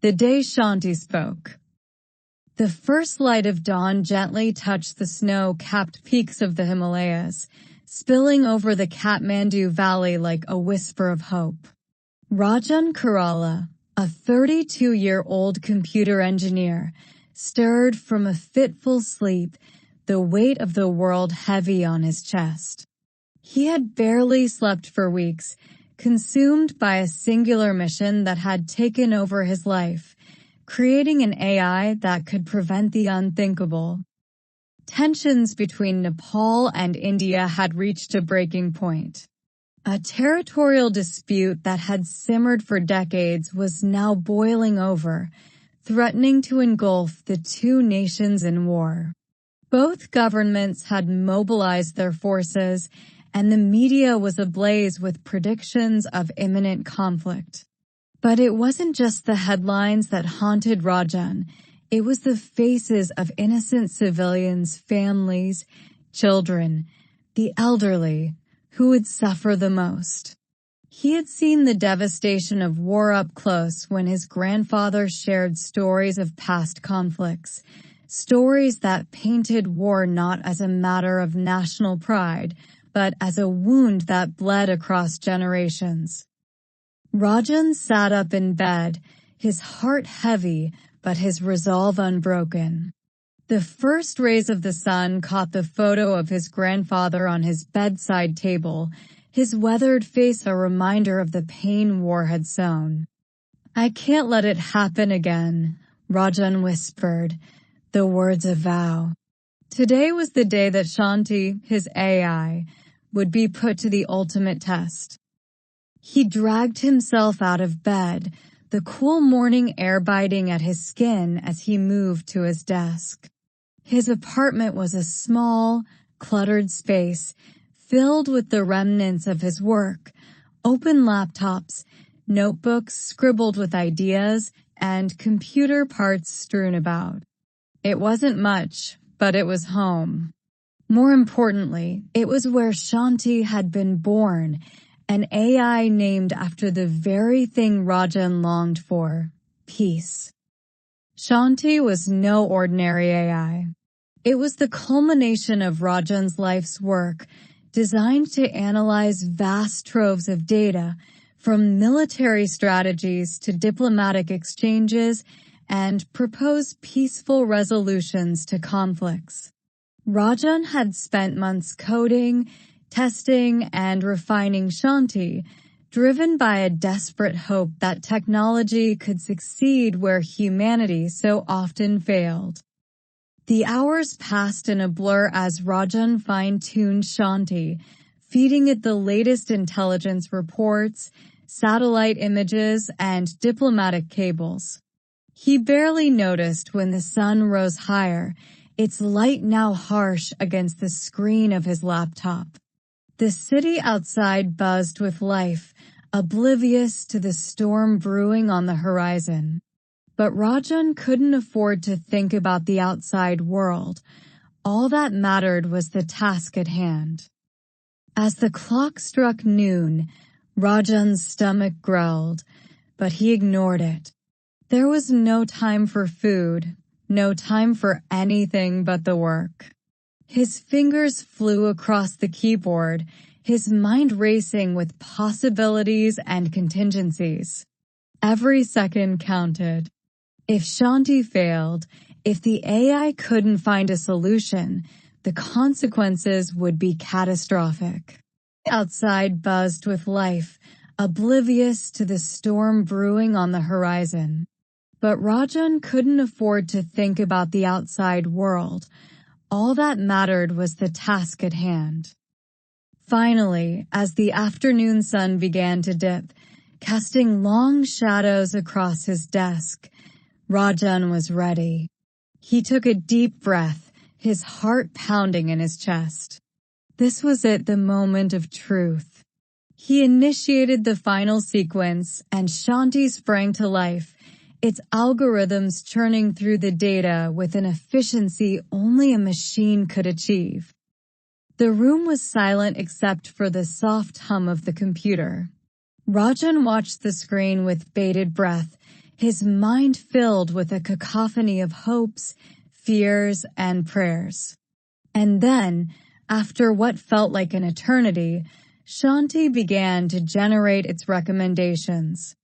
the day Shanti spoke. The first light of dawn gently touched the snow-capped peaks of the Himalayas, spilling over the Kathmandu Valley like a whisper of hope. Rajan Kerala, a 32-year-old computer engineer, stirred from a fitful sleep, the weight of the world heavy on his chest. He had barely slept for weeks, consumed by a singular mission that had taken over his life, creating an AI that could prevent the unthinkable. Tensions between Nepal and India had reached a breaking point. A territorial dispute that had simmered for decades was now boiling over, threatening to engulf the two nations in war. Both governments had mobilized their forces, and the media was ablaze with predictions of imminent conflict. But it wasn't just the headlines that haunted Rajan. It was the faces of innocent civilians, families, children, the elderly, who would suffer the most. He had seen the devastation of war up close when his grandfather shared stories of past conflicts, stories that painted war not as a matter of national pride, but as a wound that bled across generations. Rajan sat up in bed, his heart heavy, but his resolve unbroken. The first rays of the sun caught the photo of his grandfather on his bedside table, his weathered face a reminder of the pain war had sown. "I can't let it happen again," Rajan whispered, the words a vow. Today was the day that Shanti, his AI, would be put to the ultimate test. He dragged himself out of bed, the cool morning air biting at his skin as he moved to his desk. His apartment was a small, cluttered space, filled with the remnants of his work, open laptops, notebooks scribbled with ideas, and computer parts strewn about. It wasn't much, but it was home. More importantly, it was where Shanti had been born, an AI named after the very thing Rajan longed for, peace. Shanti was no ordinary AI. It was the culmination of Rajan's life's work, designed to analyze vast troves of data, from military strategies to diplomatic exchanges, and propose peaceful resolutions to conflicts. Rajan had spent months coding, testing, and refining Shanti, driven by a desperate hope that technology could succeed where humanity so often failed. The hours passed in a blur as Rajan fine-tuned Shanti, feeding it the latest intelligence reports, satellite images, and diplomatic cables. He barely noticed when the sun rose higher, its light now harsh against the screen of his laptop. The city outside buzzed with life, oblivious to the storm brewing on the horizon. But Rajan couldn't afford to think about the outside world. All that mattered was the task at hand. As the clock struck noon, Rajan's stomach growled, but he ignored it. There was no time for food, no time for anything but the work. His fingers flew across the keyboard, his mind racing with possibilities and contingencies. Every second counted. If Shanti failed, if the AI couldn't find a solution, the consequences would be catastrophic. Outside buzzed with life, oblivious to the storm brewing on the horizon. But Rajan couldn't afford to think about the outside world. All that mattered was the task at hand. Finally, as the afternoon sun began to dip, casting long shadows across his desk, Rajan was ready. He took a deep breath, his heart pounding in his chest. This was it, the moment of truth. He initiated the final sequence, and Shanti sprang to life, its algorithms churning through the data with an efficiency only a machine could achieve. The room was silent except for the soft hum of the computer. Rajan watched the screen with bated breath, his mind filled with a cacophony of hopes, fears, and prayers. And then, after what felt like an eternity, Shanti began to generate its recommendations.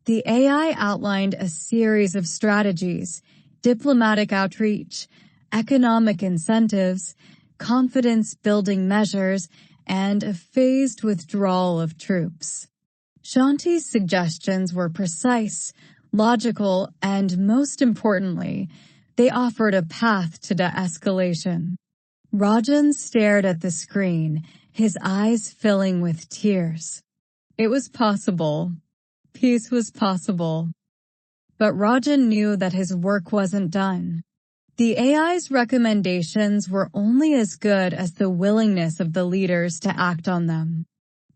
The AI outlined a series of strategies: diplomatic outreach, economic incentives, confidence-building measures, and a phased withdrawal of troops. Shanti's suggestions were precise, logical, and most importantly, they offered a path to de-escalation. Rajan stared at the screen, his eyes filling with tears. It was possible. Peace was possible. But Rajan knew that his work wasn't done. The AI's recommendations were only as good as the willingness of the leaders to act on them.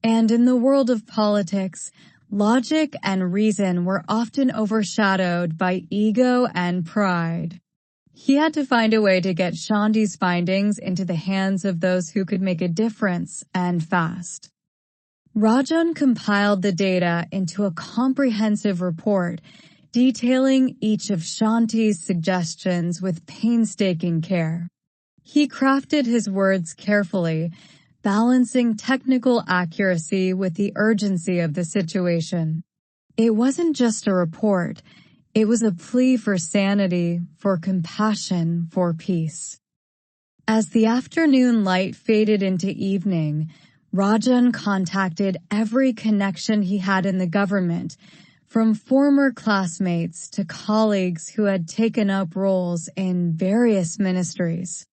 And in the world of politics, logic and reason were often overshadowed by ego and pride. He had to find a way to get Shanti's findings into the hands of those who could make a difference, and fast. Rajan compiled the data into a comprehensive report detailing each of Shanti's suggestions with painstaking care. He crafted his words carefully, balancing technical accuracy with the urgency of the situation. It wasn't just a report, it was a plea for sanity, for compassion, for peace. As the afternoon light faded into evening, Rajan contacted every connection he had in the government, from former classmates to colleagues who had taken up roles in various ministries.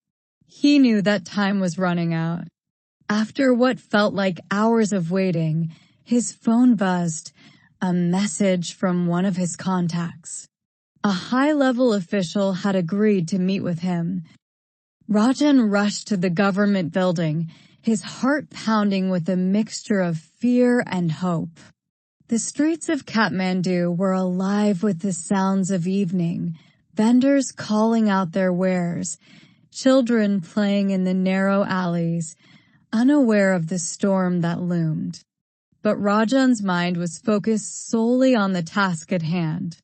He knew that time was running out. After what felt like hours of waiting, his phone buzzed, a message from one of his contacts. A high-level official had agreed to meet with him. Rajan rushed to the government building, his heart pounding with a mixture of fear and hope. The streets of Kathmandu were alive with the sounds of evening, vendors calling out their wares, children playing in the narrow alleys, unaware of the storm that loomed. But Rajan's mind was focused solely on the task at hand.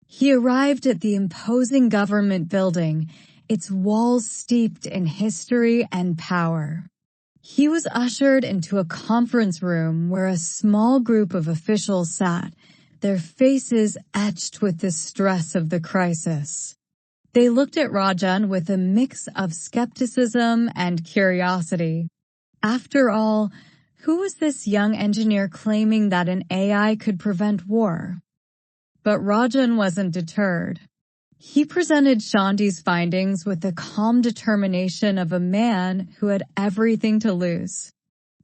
He arrived at the imposing government building, its walls steeped in history and power. He was ushered into a conference room where a small group of officials sat, their faces etched with the stress of the crisis. They looked at Rajan with a mix of skepticism and curiosity. After all, who was this young engineer claiming that an AI could prevent war? But Rajan wasn't deterred. He presented Shanti's findings with the calm determination of a man who had everything to lose.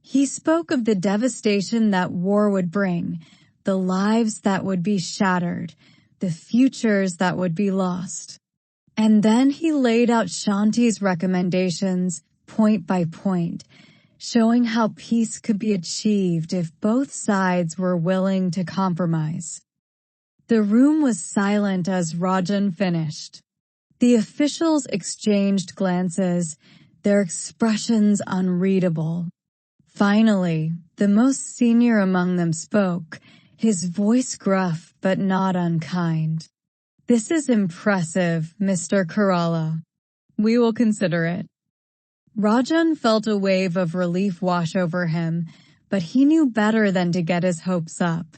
He spoke of the devastation that war would bring, the lives that would be shattered, the futures that would be lost. And then he laid out Shanti's recommendations, point by point, showing how peace could be achieved if both sides were willing to compromise. The room was silent as Rajan finished. The officials exchanged glances, their expressions unreadable. Finally, the most senior among them spoke, his voice gruff but not unkind. "This is impressive, Mr. Kerala. We will consider it." Rajan felt a wave of relief wash over him, but he knew better than to get his hopes up.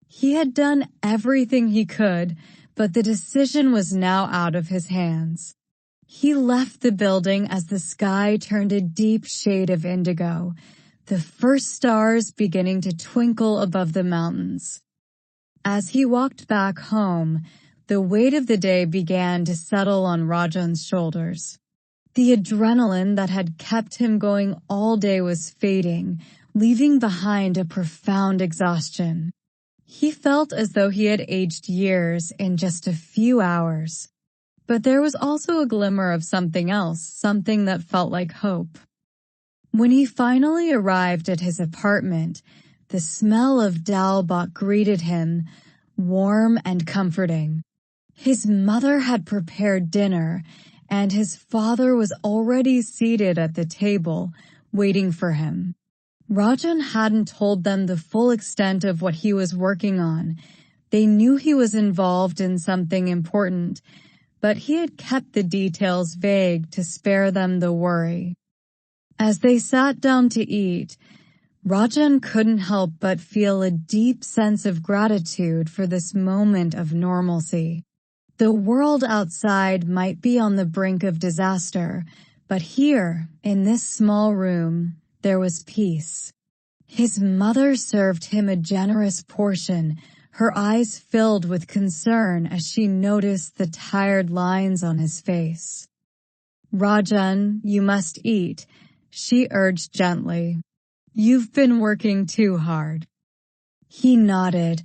He had done everything he could, but the decision was now out of his hands. He left the building as the sky turned a deep shade of indigo, the first stars beginning to twinkle above the mountains. As he walked back home, the weight of the day began to settle on Rajan's shoulders. The adrenaline that had kept him going all day was fading, leaving behind a profound exhaustion. He felt as though he had aged years in just a few hours. But there was also a glimmer of something else, something that felt like hope. When he finally arrived at his apartment, the smell of dal bhat greeted him, warm and comforting. His mother had prepared dinner, and his father was already seated at the table, waiting for him. Rajan hadn't told them the full extent of what he was working on, They knew he was involved in something important, but he had kept the details vague to spare them the worry. As they sat down to eat, Rajan couldn't help but feel a deep sense of gratitude for this moment of normalcy. The world outside might be on the brink of disaster, but here, in this small room, there was peace. His mother served him a generous portion, her eyes filled with concern as she noticed the tired lines on his face. "Rajan, you must eat," she urged gently. "You've been working too hard." He nodded,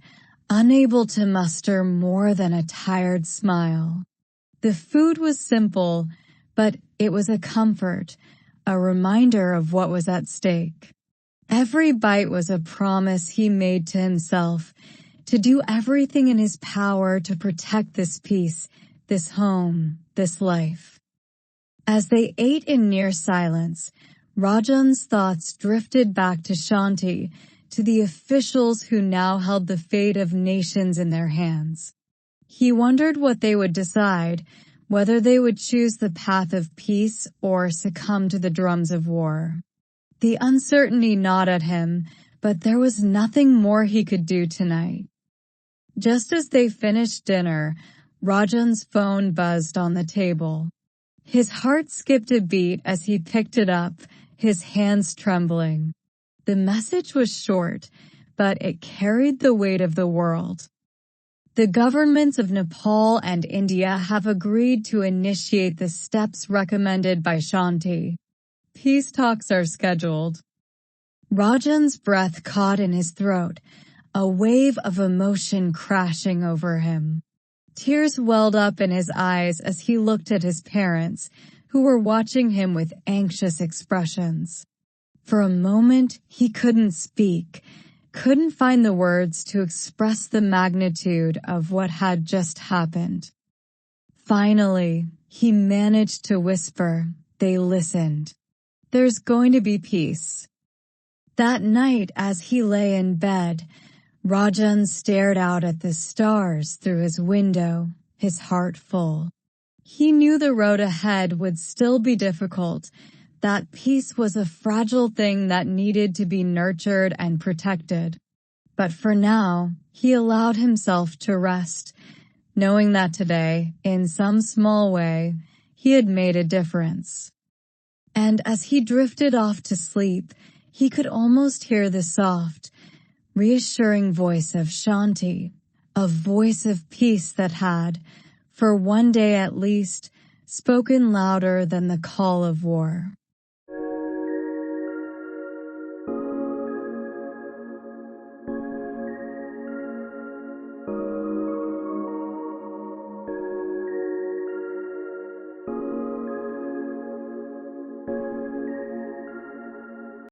unable to muster more than a tired smile. The food was simple, but it was a comfort, a reminder of what was at stake. Every bite was a promise he made to himself, to do everything in his power to protect this peace, this home, this life. As they ate in near silence, Rajan's thoughts drifted back to Shanti, to the officials who now held the fate of nations in their hands. He wondered what they would decide, whether they would choose the path of peace or succumb to the drums of war. The uncertainty gnawed at him, but there was nothing more he could do tonight. Just as they finished dinner, Rajan's phone buzzed on the table. His heart skipped a beat as he picked it up, his hands trembling. The message was short, but it carried the weight of the world. The governments of Nepal and India have agreed to initiate the steps recommended by Shanti. Peace talks are scheduled. Rajan's breath caught in his throat, a wave of emotion crashing over him. Tears welled up in his eyes as he looked at his parents, who were watching him with anxious expressions. For a moment, he couldn't speak, couldn't find the words to express the magnitude of what had just happened. Finally, he managed to whisper. They listened. "There's going to be peace." That night, as he lay in bed, Rajan stared out at the stars through his window, his heart full. He knew the road ahead would still be difficult, that peace was a fragile thing that needed to be nurtured and protected. But for now, he allowed himself to rest, knowing that today, in some small way, he had made a difference. And as he drifted off to sleep, he could almost hear the soft, reassuring voice of Shanti, a voice of peace that had, for one day at least, spoken louder than the call of war.